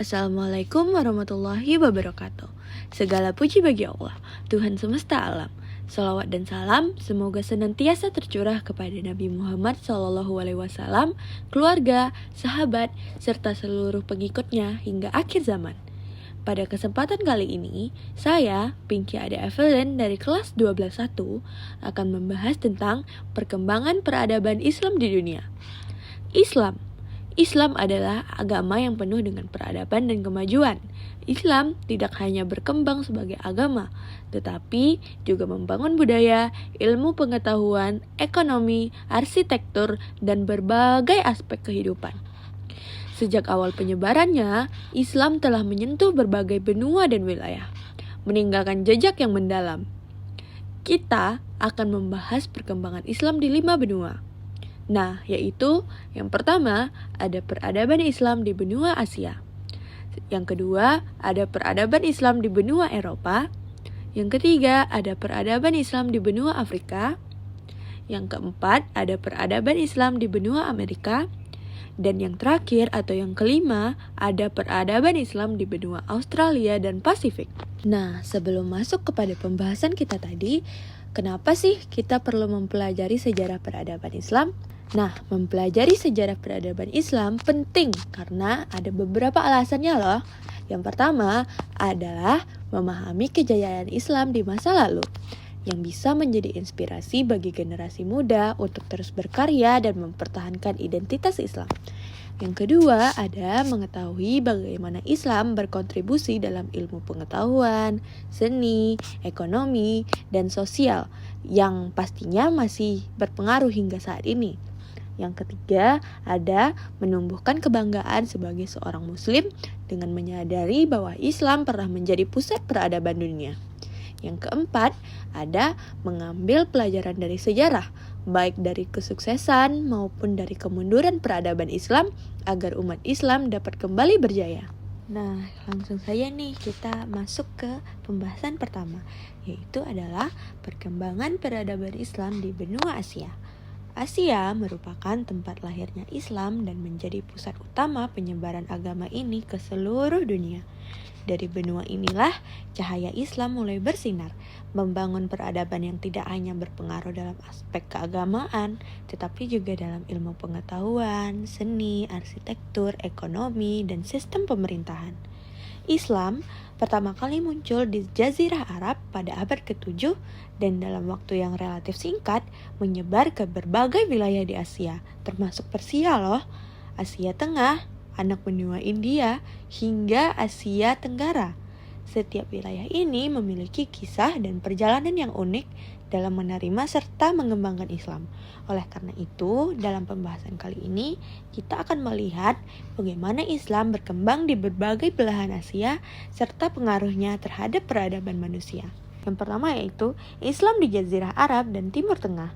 Assalamualaikum warahmatullahi wabarakatuh. Segala puji bagi Allah, Tuhan semesta alam. Salawat dan salam semoga senantiasa tercurah kepada Nabi Muhammad SAW, keluarga, sahabat, serta seluruh pengikutnya hingga akhir zaman. Pada kesempatan kali ini, saya, Pinky Ade Evelyn dari kelas 12.1 akan membahas tentang perkembangan peradaban Islam di dunia. Islam adalah agama yang penuh dengan peradaban dan kemajuan. Islam tidak hanya berkembang sebagai agama, tetapi juga membangun budaya, ilmu pengetahuan, ekonomi, arsitektur, dan berbagai aspek kehidupan. Sejak awal penyebarannya, Islam telah menyentuh berbagai benua dan wilayah, meninggalkan jejak yang mendalam. Kita akan membahas perkembangan Islam di 5 benua. Nah, yaitu yang pertama ada peradaban Islam di benua Asia. Yang kedua ada peradaban Islam di benua Eropa. Yang ketiga ada peradaban Islam di benua Afrika. Yang keempat ada peradaban Islam di benua Amerika. Dan yang terakhir atau yang kelima ada peradaban Islam di benua Australia dan Pasifik. Nah, sebelum masuk kepada pembahasan kita tadi, kenapa sih kita perlu mempelajari sejarah peradaban Islam? Nah, mempelajari sejarah peradaban Islam penting karena ada beberapa alasannya loh. Yang pertama adalah memahami kejayaan Islam di masa lalu yang bisa menjadi inspirasi bagi generasi muda untuk terus berkarya dan mempertahankan identitas Islam. Yang kedua ada mengetahui bagaimana Islam berkontribusi dalam ilmu pengetahuan, seni, ekonomi, dan sosial yang pastinya masih berpengaruh hingga saat ini. Yang ketiga ada menumbuhkan kebanggaan sebagai seorang muslim dengan menyadari bahwa Islam pernah menjadi pusat peradaban dunia. Yang keempat ada mengambil pelajaran dari sejarah, baik dari kesuksesan maupun dari kemunduran peradaban Islam agar umat Islam dapat kembali berjaya. Nah, langsung saja nih kita masuk ke pembahasan pertama, yaitu adalah perkembangan peradaban Islam di benua Asia. Asia merupakan tempat lahirnya Islam dan menjadi pusat utama penyebaran agama ini ke seluruh dunia. Dari benua inilah cahaya Islam mulai bersinar, membangun peradaban yang tidak hanya berpengaruh dalam aspek keagamaan, tetapi juga dalam ilmu pengetahuan, seni, arsitektur, ekonomi, dan sistem pemerintahan. Islam pertama kali muncul di Jazirah Arab pada abad ke-7 dan dalam waktu yang relatif singkat menyebar ke berbagai wilayah di Asia, termasuk Persia loh, Asia Tengah, anak benua India, hingga Asia Tenggara. Setiap wilayah ini memiliki kisah dan perjalanan yang unik dalam menerima serta mengembangkan Islam. Oleh karena itu, dalam pembahasan kali ini, kita akan melihat bagaimana Islam berkembang di berbagai belahan Asia serta pengaruhnya terhadap peradaban manusia. Yang pertama yaitu Islam di Jazirah Arab dan Timur Tengah.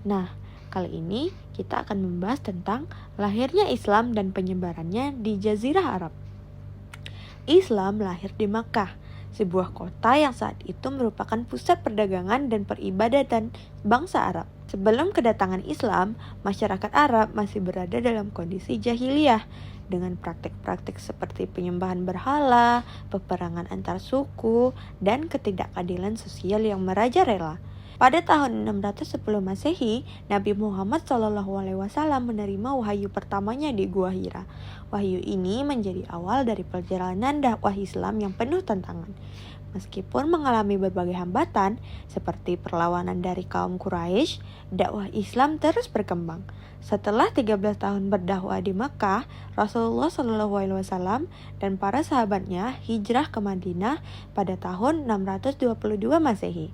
Nah, kali ini kita akan membahas tentang lahirnya Islam dan penyebarannya di Jazirah Arab. Islam lahir di Makkah, sebuah kota yang saat itu merupakan pusat perdagangan dan peribadatan bangsa Arab. Sebelum kedatangan Islam, masyarakat Arab masih berada dalam kondisi jahiliyah dengan praktik-praktik seperti penyembahan berhala, peperangan antar suku, dan ketidakadilan sosial yang merajalela. Pada tahun 610 Masehi, Nabi Muhammad SAW menerima wahyu pertamanya di Gua Hira. Wahyu ini menjadi awal dari perjalanan dakwah Islam yang penuh tantangan. Meskipun mengalami berbagai hambatan, seperti perlawanan dari kaum Quraisy, dakwah Islam terus berkembang. Setelah 13 tahun berdakwah di Makkah, Rasulullah SAW dan para sahabatnya hijrah ke Madinah pada tahun 622 Masehi.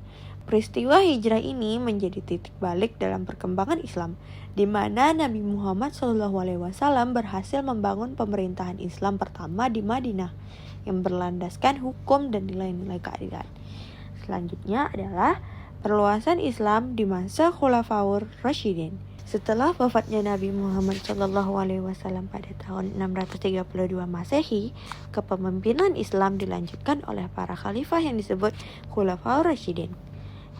Peristiwa hijrah ini menjadi titik balik dalam perkembangan Islam, di mana Nabi Muhammad SAW berhasil membangun pemerintahan Islam pertama di Madinah, yang berlandaskan hukum dan nilai-nilai keadilan. Selanjutnya adalah perluasan Islam di masa Khulafaur Rasyidin. Setelah wafatnya Nabi Muhammad SAW pada tahun 632 Masehi, kepemimpinan Islam dilanjutkan oleh para khalifah yang disebut Khulafaur Rasyidin.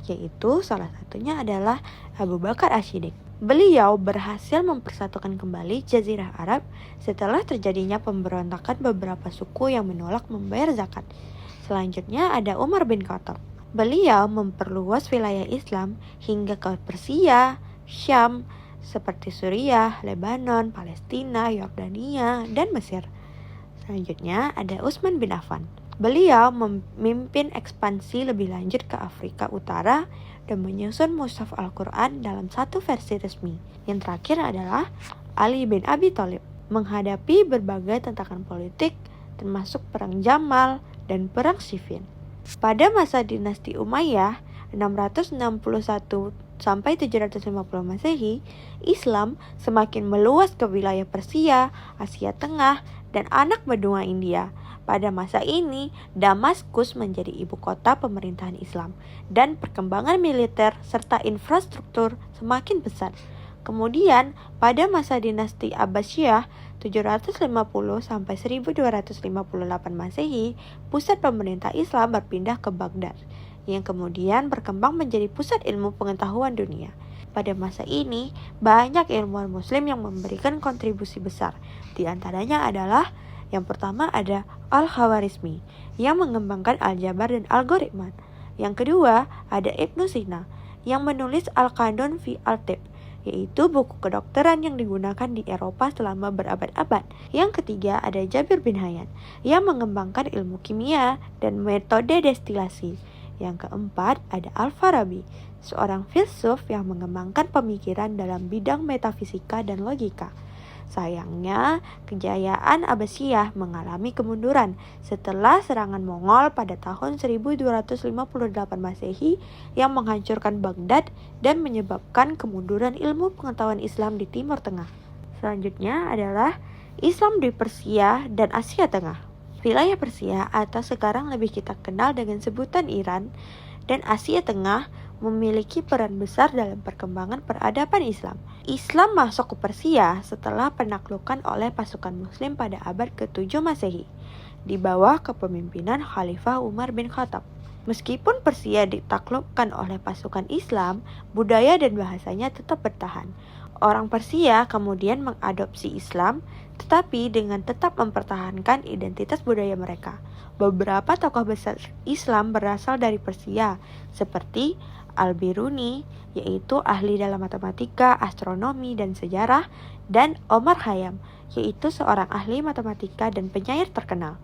yaitu salah satunya adalah Abu Bakar As-Siddiq. Beliau berhasil mempersatukan kembali Jazirah Arab setelah terjadinya pemberontakan beberapa suku yang menolak membayar zakat. Selanjutnya ada Umar bin Khattab. Beliau memperluas wilayah Islam hingga ke Persia, Syam, seperti Suriah, Lebanon, Palestina, Yordania, dan Mesir. Selanjutnya ada Utsman bin Affan. Beliau memimpin ekspansi lebih lanjut ke Afrika Utara dan menyusun mushaf Al-Quran dalam satu versi resmi. Yang terakhir adalah Ali bin Abi Thalib. Menghadapi berbagai tantangan politik, termasuk Perang Jamal dan Perang Siffin. Pada masa dinasti Umayyah, 661 sampai 750 Masehi, Islam semakin meluas ke wilayah Persia, Asia Tengah, dan anak benua India. Pada masa ini, Damaskus menjadi ibu kota pemerintahan Islam dan perkembangan militer serta infrastruktur semakin besar. Kemudian, pada masa dinasti Abbasiyah 750 sampai 1258 Masehi, pusat pemerintah Islam berpindah ke Baghdad, yang kemudian berkembang menjadi pusat ilmu pengetahuan dunia. Pada masa ini, banyak ilmuwan muslim yang memberikan kontribusi besar. Di antaranya adalah yang pertama ada Al-Khawarizmi yang mengembangkan aljabar dan algoritma. Yang kedua ada Ibnu Sina yang menulis Al-Qanun fi Al-Tib, yaitu buku kedokteran yang digunakan di Eropa selama berabad-abad. Yang ketiga ada Jabir bin Hayyan yang mengembangkan ilmu kimia dan metode destilasi. Yang keempat ada Al-Farabi, seorang filsuf yang mengembangkan pemikiran dalam bidang metafisika dan logika. Sayangnya, kejayaan Abbasiyah mengalami kemunduran setelah serangan Mongol pada tahun 1258 Masehi yang menghancurkan Baghdad dan menyebabkan kemunduran ilmu pengetahuan Islam di Timur Tengah. Selanjutnya adalah Islam di Persia dan Asia Tengah. Wilayah Persia atau sekarang lebih kita kenal dengan sebutan Iran dan Asia Tengah memiliki peran besar dalam perkembangan peradaban Islam. Islam masuk ke Persia setelah penaklukan oleh pasukan Muslim pada abad ke-7 Masehi, di bawah kepemimpinan Khalifah Umar bin Khattab. Meskipun Persia ditaklukkan oleh pasukan Islam, budaya dan bahasanya tetap bertahan. Orang Persia kemudian mengadopsi Islam, tetapi dengan tetap mempertahankan identitas budaya mereka. Beberapa tokoh besar Islam berasal dari Persia, seperti Al-Biruni, yaitu ahli dalam matematika, astronomi, dan sejarah, dan Omar Khayyam, yaitu seorang ahli matematika dan penyair terkenal.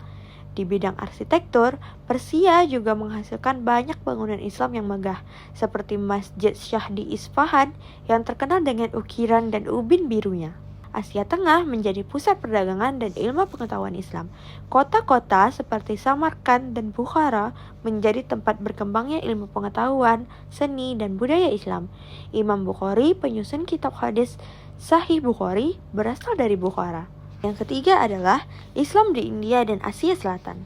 Di bidang arsitektur, Persia juga menghasilkan banyak bangunan Islam yang megah, seperti Masjid Shah di Isfahan yang terkenal dengan ukiran dan ubin birunya. Asia Tengah menjadi pusat perdagangan dan ilmu pengetahuan Islam. Kota-kota seperti Samarkand dan Bukhara menjadi tempat berkembangnya ilmu pengetahuan, seni, dan budaya Islam. Imam Bukhari, penyusun kitab hadis Sahih Bukhari, berasal dari Bukhara. Yang ketiga adalah Islam di India dan Asia Selatan.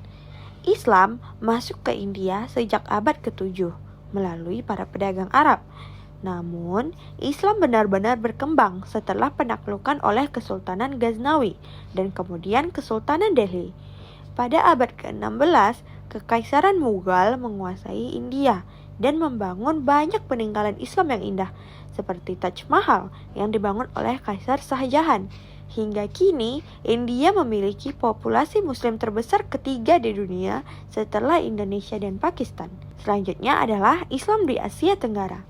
Islam masuk ke India sejak abad ke-7 melalui para pedagang Arab. Namun, Islam benar-benar berkembang setelah penaklukan oleh Kesultanan Ghaznawi dan kemudian Kesultanan Delhi. Pada abad ke-16, Kekaisaran Mughal menguasai India dan membangun banyak peninggalan Islam yang indah, seperti Taj Mahal yang dibangun oleh Kaisar Shah Jahan. Hingga kini, India memiliki populasi Muslim terbesar ketiga di dunia setelah Indonesia dan Pakistan. Selanjutnya adalah Islam di Asia Tenggara.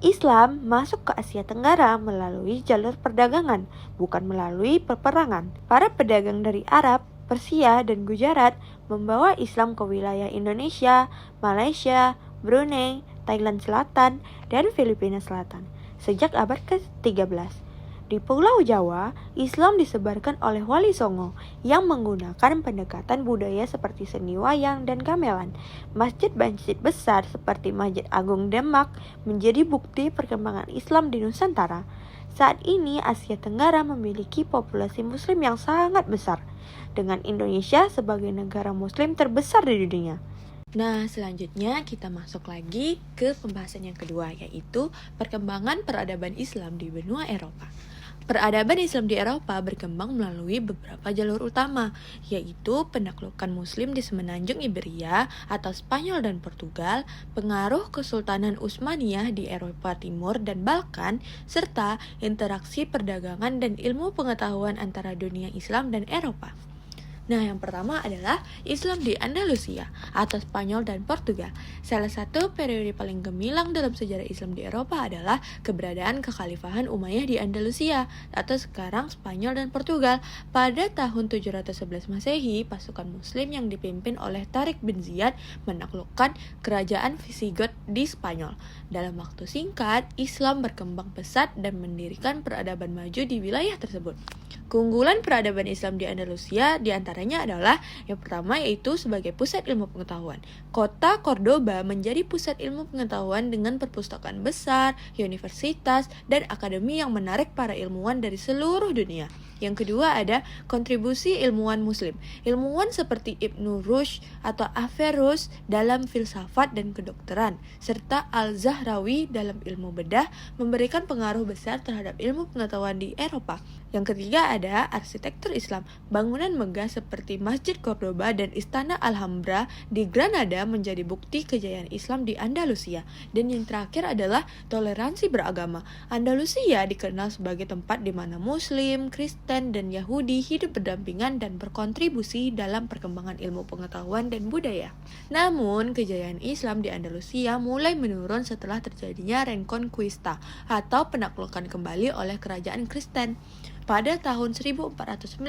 Islam masuk ke Asia Tenggara melalui jalur perdagangan, bukan melalui peperangan. Para pedagang dari Arab, Persia, dan Gujarat membawa Islam ke wilayah Indonesia, Malaysia, Brunei, Thailand Selatan, dan Filipina Selatan sejak abad ke-13. Di Pulau Jawa, Islam disebarkan oleh Wali Songo yang menggunakan pendekatan budaya seperti seni wayang dan gamelan. Masjid-masjid besar seperti Masjid Agung Demak menjadi bukti perkembangan Islam di Nusantara. Saat ini Asia Tenggara memiliki populasi Muslim yang sangat besar, dengan Indonesia sebagai negara Muslim terbesar di dunia. Nah, selanjutnya kita masuk lagi ke pembahasan yang kedua, yaitu perkembangan peradaban Islam di benua Eropa. Peradaban Islam di Eropa berkembang melalui beberapa jalur utama, yaitu penaklukan Muslim di semenanjung Iberia atau Spanyol dan Portugal, pengaruh Kesultanan Utsmaniyah di Eropa Timur dan Balkan, serta interaksi perdagangan dan ilmu pengetahuan antara dunia Islam dan Eropa. Nah, yang pertama adalah Islam di Andalusia atau Spanyol dan Portugal. Salah satu periode paling gemilang dalam sejarah Islam di Eropa adalah keberadaan kekhalifahan Umayyah di Andalusia atau sekarang Spanyol dan Portugal. Pada tahun 711 Masehi, pasukan Muslim yang dipimpin oleh Tariq bin Ziyad menaklukkan kerajaan Visigoth di Spanyol. Dalam waktu singkat, Islam berkembang pesat dan mendirikan peradaban maju di wilayah tersebut. Keunggulan peradaban Islam di Andalusia diantaranya adalah yang pertama yaitu sebagai pusat ilmu pengetahuan. Kota Cordoba menjadi pusat ilmu pengetahuan dengan perpustakaan besar, universitas, dan akademi yang menarik para ilmuwan dari seluruh dunia. Yang kedua ada kontribusi ilmuwan Muslim. Ilmuwan seperti Ibnu Rushd atau Averroes dalam filsafat dan kedokteran, serta Al-Zahrawi dalam ilmu bedah memberikan pengaruh besar terhadap ilmu pengetahuan di Eropa. Yang ketiga ada arsitektur Islam. Bangunan megah seperti Masjid Cordoba dan Istana Alhambra di Granada menjadi bukti kejayaan Islam di Andalusia. Dan yang terakhir adalah toleransi beragama. Andalusia dikenal sebagai tempat di mana Muslim, Kristen, dan Yahudi hidup berdampingan dan berkontribusi dalam perkembangan ilmu pengetahuan dan budaya. Namun, kejayaan Islam di Andalusia mulai menurun setelah terjadinya Reconquista atau penaklukan kembali oleh kerajaan Kristen. Pada tahun 1492,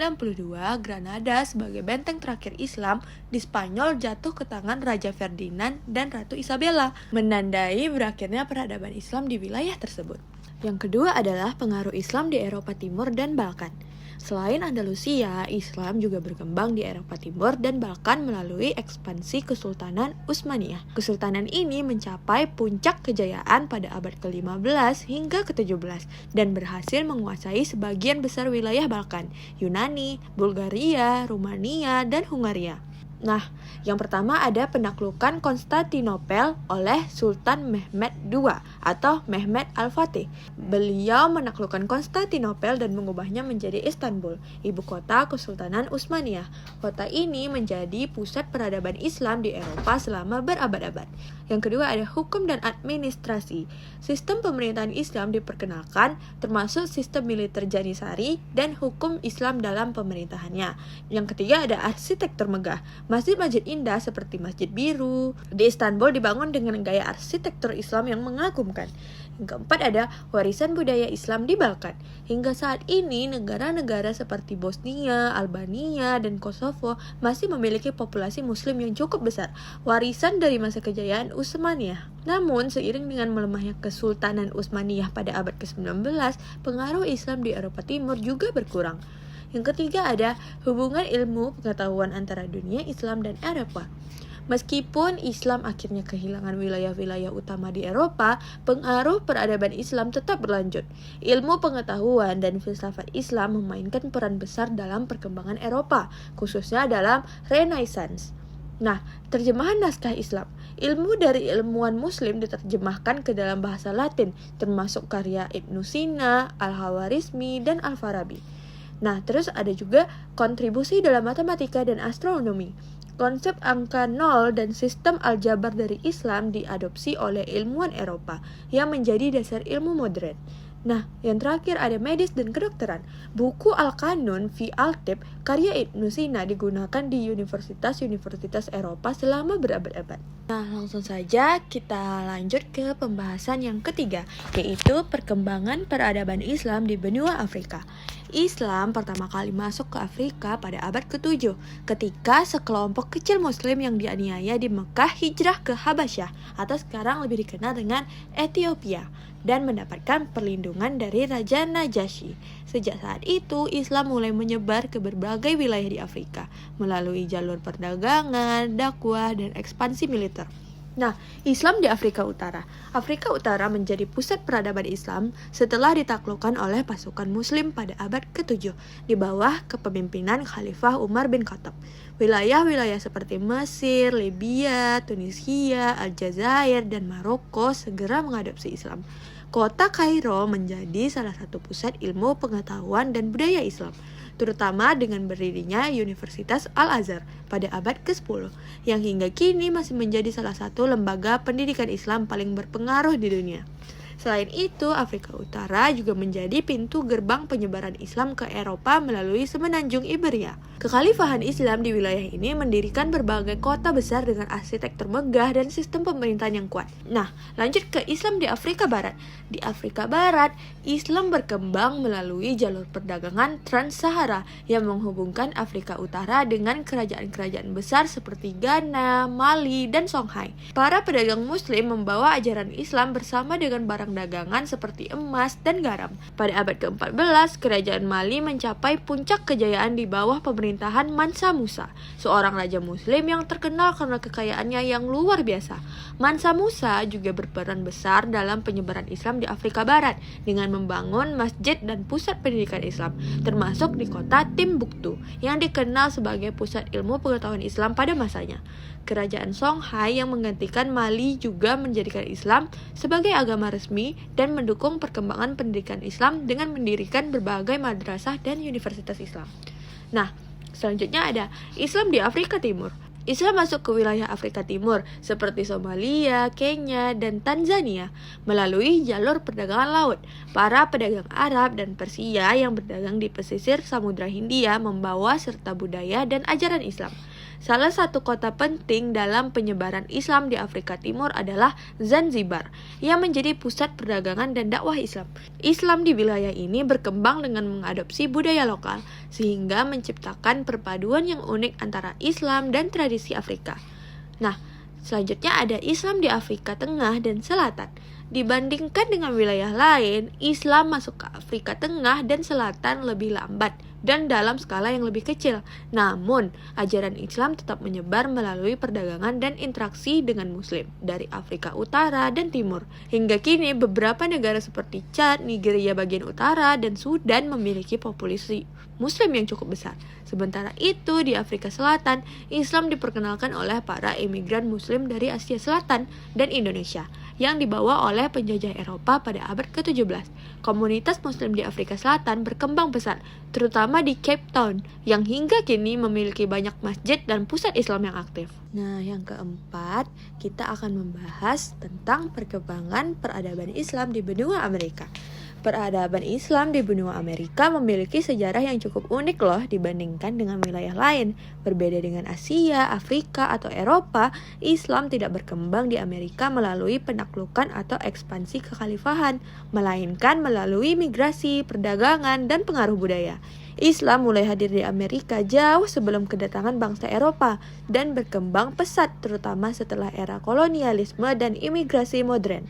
Granada sebagai benteng terakhir Islam di Spanyol jatuh ke tangan Raja Ferdinand dan Ratu Isabella, menandai berakhirnya peradaban Islam di wilayah tersebut. Yang kedua adalah pengaruh Islam di Eropa Timur dan Balkan. Selain Andalusia, Islam juga berkembang di Eropa Timur dan Balkan melalui ekspansi Kesultanan Utsmaniyah. Kesultanan ini mencapai puncak kejayaan pada abad ke-15 hingga ke-17 dan berhasil menguasai sebagian besar wilayah Balkan, Yunani, Bulgaria, Rumania, dan Hungaria. Nah, yang pertama ada penaklukan Konstantinopel oleh Sultan Mehmed II atau Mehmed Al-Fatih. Beliau menaklukkan Konstantinopel dan mengubahnya menjadi Istanbul, ibu kota Kesultanan Utsmaniyah. Kota ini menjadi pusat peradaban Islam di Eropa selama berabad-abad. Yang kedua ada hukum dan administrasi. Sistem pemerintahan Islam diperkenalkan, termasuk sistem militer Janisari dan hukum Islam dalam pemerintahannya. Yang ketiga ada arsitektur megah. Masjid-masjid indah seperti Masjid Biru di Istanbul dibangun dengan gaya arsitektur Islam yang mengagumkan. Yang keempat ada warisan budaya Islam di Balkan. Hingga saat ini negara-negara seperti Bosnia, Albania, dan Kosovo masih memiliki populasi Muslim yang cukup besar, warisan dari masa kejayaan Utsmaniyah. Namun seiring dengan melemahnya Kesultanan Utsmaniyah pada abad ke-19, pengaruh Islam di Eropa Timur juga berkurang. Yang ketiga ada hubungan ilmu pengetahuan antara dunia Islam dan Eropa. Meskipun Islam akhirnya kehilangan wilayah-wilayah utama di Eropa, pengaruh peradaban Islam tetap berlanjut. Ilmu pengetahuan dan filsafat Islam memainkan peran besar dalam perkembangan Eropa, khususnya dalam Renaissance. Nah, terjemahan naskah Islam. Ilmu dari ilmuwan Muslim diterjemahkan ke dalam bahasa Latin, termasuk karya Ibnu Sina, Al-Khawarizmi, dan Al-Farabi. Nah, terus ada juga kontribusi dalam matematika dan astronomi. Konsep angka nol dan sistem aljabar dari Islam diadopsi oleh ilmuwan Eropa yang menjadi dasar ilmu modern. Nah, yang terakhir ada medis dan kedokteran. Buku Al-Qanun fi Al-Tibb karya Ibnu Sina digunakan di universitas-universitas Eropa selama berabad-abad. Nah, langsung saja kita lanjut ke pembahasan yang ketiga, yaitu perkembangan peradaban Islam di benua Afrika. Islam pertama kali masuk ke Afrika pada abad ke-7 ketika sekelompok kecil muslim yang dianiaya di Mekah hijrah ke Habasyah atau sekarang lebih dikenal dengan Ethiopia dan mendapatkan perlindungan dari Raja Najasyi. Sejak saat itu, Islam mulai menyebar ke berbagai wilayah di Afrika melalui jalur perdagangan, dakwah, dan ekspansi militer. Nah, Islam di Afrika Utara. Afrika Utara menjadi pusat peradaban Islam setelah ditaklukkan oleh pasukan Muslim pada abad ke-7 di bawah kepemimpinan Khalifah Umar bin Khattab. Wilayah-wilayah seperti Mesir, Libya, Tunisia, Aljazair, dan Maroko segera mengadopsi Islam. Kota Kairo menjadi salah satu pusat ilmu pengetahuan dan budaya Islam, terutama dengan berdirinya Universitas Al-Azhar pada abad ke-10, yang hingga kini masih menjadi salah satu lembaga pendidikan Islam paling berpengaruh di dunia. Selain itu, Afrika Utara juga menjadi pintu gerbang penyebaran Islam ke Eropa melalui semenanjung Iberia. Kekhalifahan Islam di wilayah ini mendirikan berbagai kota besar dengan arsitektur megah dan sistem pemerintahan yang kuat. Nah, lanjut ke Islam di Afrika Barat. Di Afrika Barat, Islam berkembang melalui jalur perdagangan Trans-Sahara yang menghubungkan Afrika Utara dengan kerajaan-kerajaan besar seperti Ghana, Mali, dan Songhai. Para pedagang Muslim membawa ajaran Islam bersama dengan barang dagangan seperti emas dan garam. Pada abad ke-14, kerajaan Mali mencapai puncak kejayaan di bawah pemerintahan Mansa Musa, seorang raja muslim yang terkenal karena kekayaannya yang luar biasa. Mansa Musa juga berperan besar dalam penyebaran Islam di Afrika Barat dengan membangun masjid dan pusat pendidikan Islam, termasuk di kota Timbuktu yang dikenal sebagai pusat ilmu pengetahuan Islam pada masanya. Kerajaan Songhai yang menggantikan Mali juga menjadikan Islam sebagai agama resmi dan mendukung perkembangan pendidikan Islam dengan mendirikan berbagai madrasah dan universitas Islam. Nah, selanjutnya ada Islam di Afrika Timur. Islam masuk ke wilayah Afrika Timur seperti Somalia, Kenya, dan Tanzania melalui jalur perdagangan laut. Para pedagang Arab dan Persia yang berdagang di pesisir Samudra Hindia membawa serta budaya dan ajaran Islam. Salah satu kota penting dalam penyebaran Islam di Afrika Timur adalah Zanzibar, yang menjadi pusat perdagangan dan dakwah Islam. Islam di wilayah ini berkembang dengan mengadopsi budaya lokal, sehingga menciptakan perpaduan yang unik antara Islam dan tradisi Afrika. Nah, selanjutnya ada Islam di Afrika Tengah dan Selatan. Dibandingkan dengan wilayah lain, Islam masuk ke Afrika Tengah dan Selatan lebih lambat dan dalam skala yang lebih kecil. Namun, ajaran Islam tetap menyebar melalui perdagangan dan interaksi dengan Muslim dari Afrika Utara dan Timur. Hingga kini, beberapa negara seperti Chad, Nigeria bagian utara, dan Sudan memiliki populasi Muslim yang cukup besar. Sementara itu, di Afrika Selatan, Islam diperkenalkan oleh para imigran Muslim dari Asia Selatan dan Indonesia yang dibawa oleh penjajah Eropa pada abad ke-17. Komunitas Muslim di Afrika Selatan berkembang pesat, terutama di Cape Town, yang hingga kini memiliki banyak masjid dan pusat Islam yang aktif. Nah, yang keempat, kita akan membahas tentang perkembangan peradaban Islam di benua Amerika. Peradaban Islam di benua Amerika memiliki sejarah yang cukup unik loh dibandingkan dengan wilayah lain. Berbeda dengan Asia, Afrika, atau Eropa, Islam tidak berkembang di Amerika melalui penaklukan atau ekspansi kekhalifahan, melainkan melalui migrasi, perdagangan, dan pengaruh budaya. Islam mulai hadir di Amerika jauh sebelum kedatangan bangsa Eropa dan berkembang pesat terutama setelah era kolonialisme dan imigrasi modern.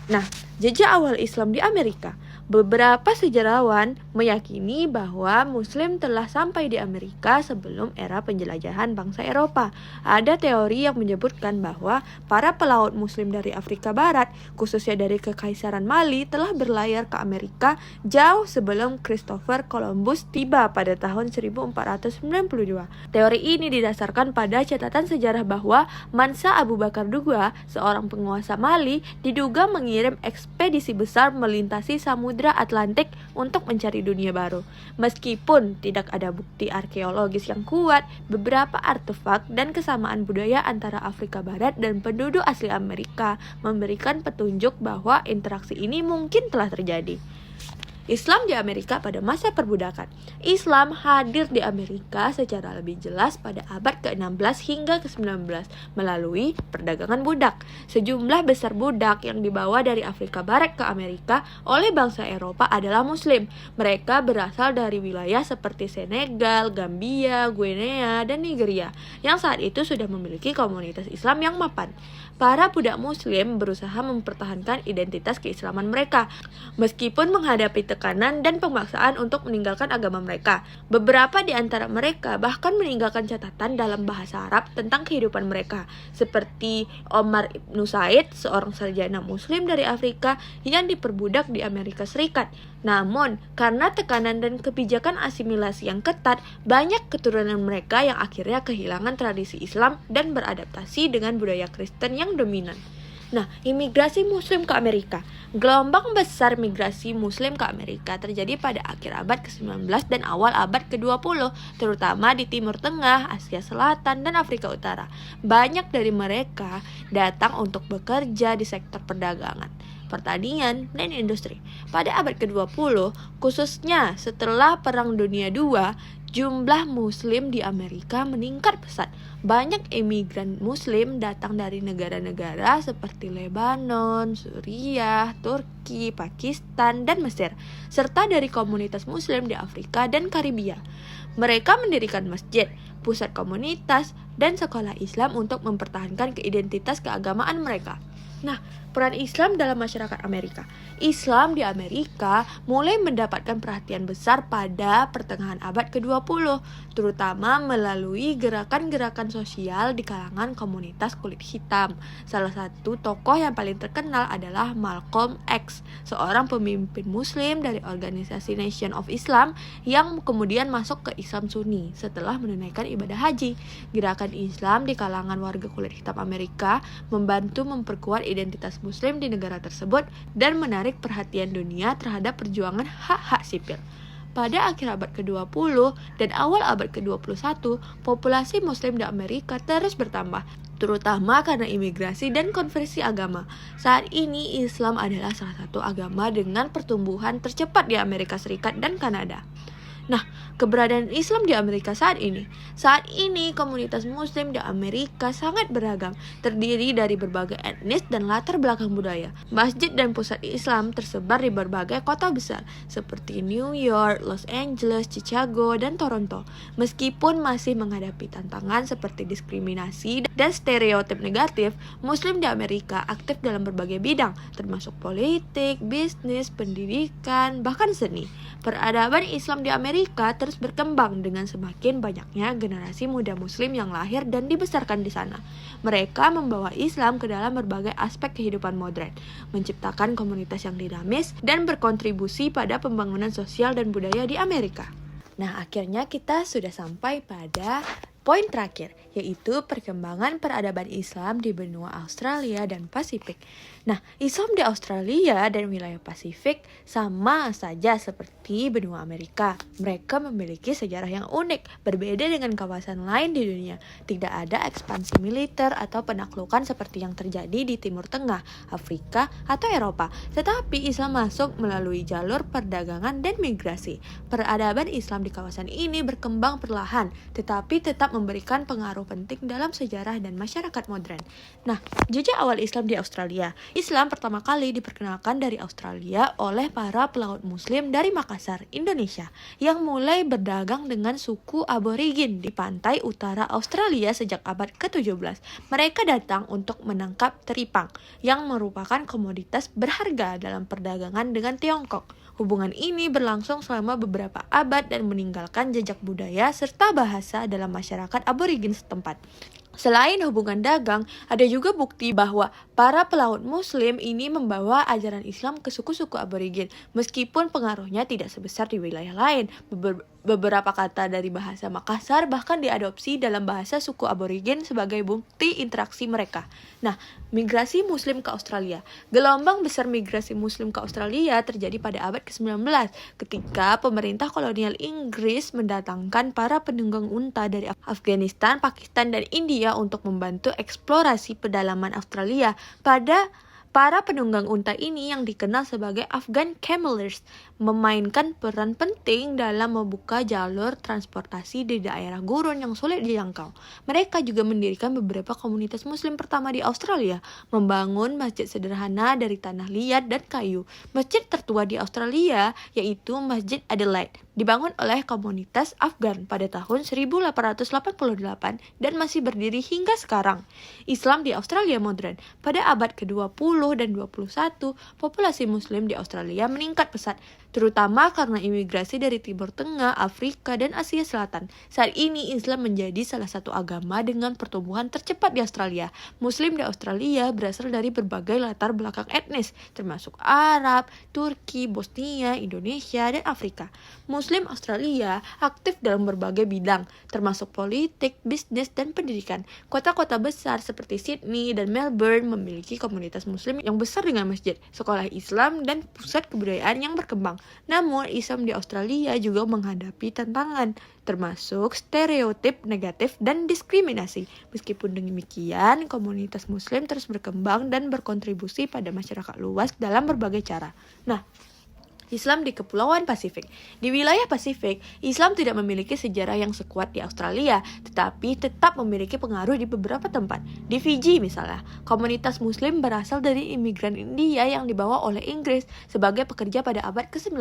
Nah, jejak awal Islam di Amerika. Beberapa sejarawan meyakini bahwa Muslim telah sampai di Amerika sebelum era penjelajahan bangsa Eropa. Ada teori yang menyebutkan bahwa para pelaut Muslim dari Afrika Barat, khususnya dari Kekaisaran Mali, telah berlayar ke Amerika jauh sebelum Christopher Columbus tiba pada tahun 1492. Teori ini didasarkan pada catatan sejarah bahwa Mansa Abu Bakar II, seorang penguasa Mali, diduga mengirim ekspedisi besar melintasi Samudra Atlantik untuk mencari dunia baru. Meskipun tidak ada bukti arkeologis yang kuat, beberapa artefak dan kesamaan budaya antara Afrika Barat dan penduduk asli Amerika memberikan petunjuk bahwa interaksi ini mungkin telah terjadi. Islam di Amerika pada masa perbudakan. Islam hadir di Amerika secara lebih jelas pada abad ke-16 hingga ke-19 melalui perdagangan budak. Sejumlah besar budak yang dibawa dari Afrika Barat ke Amerika oleh bangsa Eropa adalah Muslim. Mereka berasal dari wilayah seperti Senegal, Gambia, Guinea, dan Nigeria yang saat itu sudah memiliki komunitas Islam yang mapan. Para budak Muslim berusaha mempertahankan identitas keislaman mereka, meskipun menghadapi tekanan dan pemaksaan untuk meninggalkan agama mereka. Beberapa di antara mereka bahkan meninggalkan catatan dalam bahasa Arab tentang kehidupan mereka, seperti Omar Ibn Said, seorang sarjana Muslim dari Afrika yang diperbudak di Amerika Serikat. Namun, karena tekanan dan kebijakan asimilasi yang ketat, banyak keturunan mereka yang akhirnya kehilangan tradisi Islam dan beradaptasi dengan budaya Kristen yang dominan. Nah, imigrasi Muslim ke Amerika. Gelombang besar migrasi Muslim ke Amerika terjadi pada akhir abad ke-19 dan awal abad ke-20, terutama di Timur Tengah, Asia Selatan, dan Afrika Utara. Banyak dari mereka datang untuk bekerja di sektor perdagangan, pertanian, dan industri. Pada abad ke-20, khususnya setelah Perang Dunia II, jumlah Muslim di Amerika meningkat pesat. Banyak imigran Muslim datang dari negara-negara seperti Lebanon, Suriah, Turki, Pakistan, dan Mesir, serta dari komunitas Muslim di Afrika dan Karibia. Mereka mendirikan masjid, pusat komunitas, dan sekolah Islam untuk mempertahankan identitas keagamaan mereka. Nah, peran Islam dalam masyarakat Amerika. Islam di Amerika mulai mendapatkan perhatian besar pada pertengahan abad ke-20, terutama melalui gerakan-gerakan sosial di kalangan komunitas kulit hitam. Salah satu tokoh yang paling terkenal adalah Malcolm X, seorang pemimpin Muslim dari organisasi Nation of Islam yang kemudian masuk ke Islam Sunni setelah menunaikan ibadah haji. Gerakan Islam di kalangan warga kulit hitam Amerika membantu memperkuat identitas Muslim di negara tersebut dan menarik perhatian dunia terhadap perjuangan hak-hak sipil. Pada akhir abad ke-20 dan awal abad ke-21, populasi Muslim di Amerika terus bertambah, terutama karena imigrasi dan konversi agama. Saat ini Islam adalah salah satu agama dengan pertumbuhan tercepat di Amerika Serikat dan Kanada. Nah, keberadaan Islam di Amerika saat ini komunitas Muslim di Amerika sangat beragam, terdiri dari berbagai etnis dan latar belakang budaya. Masjid dan pusat Islam tersebar di berbagai kota besar, seperti New York, Los Angeles, Chicago, dan Toronto. Meskipun masih menghadapi tantangan seperti diskriminasi dan stereotip negatif, Muslim di Amerika aktif dalam berbagai bidang, termasuk politik, bisnis, pendidikan, bahkan seni. Peradaban Islam di Amerika terus berkembang dengan semakin banyaknya generasi muda Muslim yang lahir dan dibesarkan di sana. Mereka membawa Islam ke dalam berbagai aspek kehidupan modern, menciptakan komunitas yang dinamis, dan berkontribusi pada pembangunan sosial dan budaya di Amerika. Nah, akhirnya kita sudah sampai pada poin terakhir, yaitu perkembangan peradaban Islam di benua Australia dan Pasifik. Nah, Islam di Australia dan wilayah Pasifik sama saja seperti benua Amerika. Mereka memiliki sejarah yang unik, berbeda dengan kawasan lain di dunia. Tidak ada ekspansi militer atau penaklukan seperti yang terjadi di Timur Tengah, Afrika, atau Eropa. Tetapi Islam masuk melalui jalur perdagangan dan migrasi. Peradaban Islam di kawasan ini berkembang perlahan, tetapi tetap memberikan pengaruh penting dalam sejarah dan masyarakat modern. Nah, jejak awal Islam di Australia. Islam pertama kali diperkenalkan dari Australia oleh para pelaut Muslim dari Makassar, Indonesia, yang mulai berdagang dengan suku aborigin di pantai utara Australia sejak abad ke-17. Mereka datang untuk menangkap teripang, yang merupakan komoditas berharga dalam perdagangan dengan Tiongkok. Hubungan ini berlangsung selama beberapa abad dan meninggalkan jejak budaya serta bahasa dalam masyarakat aborigin setempat. Selain hubungan dagang, ada juga bukti bahwa para pelaut Muslim ini membawa ajaran Islam ke suku-suku aborigin, meskipun pengaruhnya tidak sebesar di wilayah lain. Beberapa kata dari bahasa Makassar bahkan diadopsi dalam bahasa suku aborigin sebagai bukti interaksi mereka. Nah, migrasi Muslim ke Australia. Gelombang besar migrasi Muslim ke Australia terjadi pada abad ke-19 ketika pemerintah kolonial Inggris mendatangkan para penunggang unta dari Afghanistan, Pakistan, dan India untuk membantu eksplorasi pedalaman Australia. Para penunggang unta ini yang dikenal sebagai Afghan Cameliers memainkan peran penting dalam membuka jalur transportasi di daerah gurun yang sulit dijangkau. Mereka juga mendirikan beberapa komunitas Muslim pertama di Australia, membangun masjid sederhana dari tanah liat dan kayu. Masjid tertua di Australia yaitu Masjid Adelaide, dibangun oleh komunitas Afghan pada tahun 1888 dan masih berdiri hingga sekarang. Islam di Australia modern. Pada abad ke-20 dan 21, populasi Muslim di Australia meningkat pesat, terutama karena imigrasi dari Timur Tengah, Afrika, dan Asia Selatan. Saat ini Islam menjadi salah satu agama dengan pertumbuhan tercepat di Australia. Muslim di Australia berasal dari berbagai latar belakang etnis, termasuk Arab, Turki, Bosnia, Indonesia, dan Afrika. Muslim Australia aktif dalam berbagai bidang, termasuk politik, bisnis, dan pendidikan. Kota-kota besar seperti Sydney dan Melbourne memiliki komunitas Muslim yang besar dengan masjid, sekolah Islam, dan pusat kebudayaan yang berkembang. Namun, Islam di Australia juga menghadapi tantangan, termasuk stereotip negatif dan diskriminasi. Meskipun demikian, komunitas Muslim terus berkembang dan berkontribusi pada masyarakat luas dalam berbagai cara. Nah, Islam di Kepulauan Pasifik. Di wilayah Pasifik, Islam tidak memiliki sejarah yang sekuat di Australia, tetapi tetap memiliki pengaruh di beberapa tempat. Di Fiji misalnya, komunitas Muslim berasal dari imigran India yang dibawa oleh Inggris sebagai pekerja pada abad ke-19.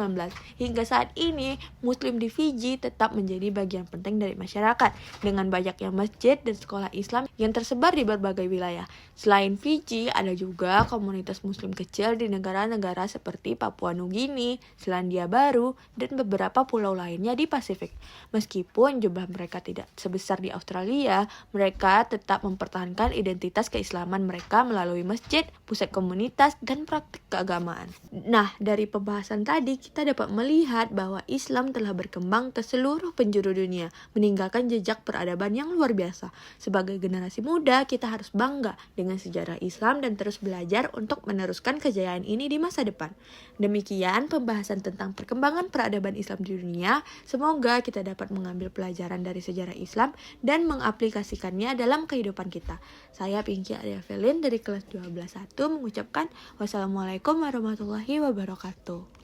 Hingga saat ini, Muslim di Fiji tetap menjadi bagian penting dari masyarakat, dengan banyaknya masjid dan sekolah Islam yang tersebar di berbagai wilayah. Selain Fiji, ada juga komunitas Muslim kecil di negara-negara seperti Papua Nugini, Selandia Baru, dan beberapa pulau lainnya di Pasifik. Meskipun jumlah mereka tidak sebesar di Australia, mereka tetap mempertahankan identitas keislaman mereka melalui masjid, pusat komunitas, dan praktik keagamaan. Nah, dari pembahasan tadi kita dapat melihat bahwa Islam telah berkembang ke seluruh penjuru dunia, meninggalkan jejak peradaban yang luar biasa. Sebagai generasi muda, kita harus bangga dengan sejarah Islam dan terus belajar untuk meneruskan kejayaan ini di masa depan. Demikian pembahasan tentang perkembangan peradaban Islam di dunia. Semoga kita dapat mengambil pelajaran dari sejarah Islam dan mengaplikasikannya dalam kehidupan kita. Saya Pinky Adia Velin dari kelas 12.1 mengucapkan wassalamualaikum warahmatullahi wabarakatuh.